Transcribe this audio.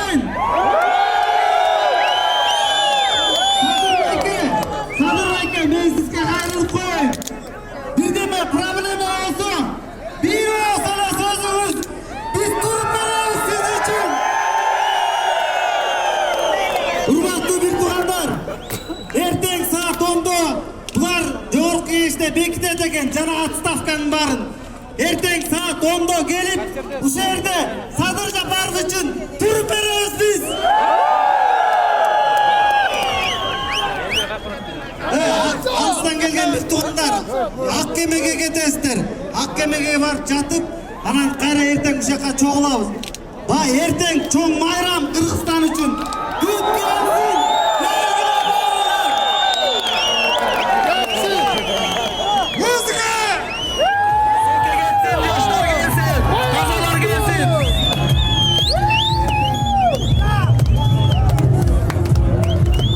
koyun. Sadır aka, men sizga ayrılıp koyun. Bir deme problema olsa, bir olsa da sözünüz, biz turup beremiz siz için. Hurmatlı bir tuğanlar, erteng saat 10'da bular jorqi işte bekitecekken jana atstavkanın barın. Erteng saat 10'da gelip bu şehirde Sadırga bargı için turup beremiz biz. Alıstan gelgen bir tuğanlar, Akkemege ketesizler. Akkemege var jatıp, anan kayra erteng bu şaka çoğulabız. Ba erteng çoğun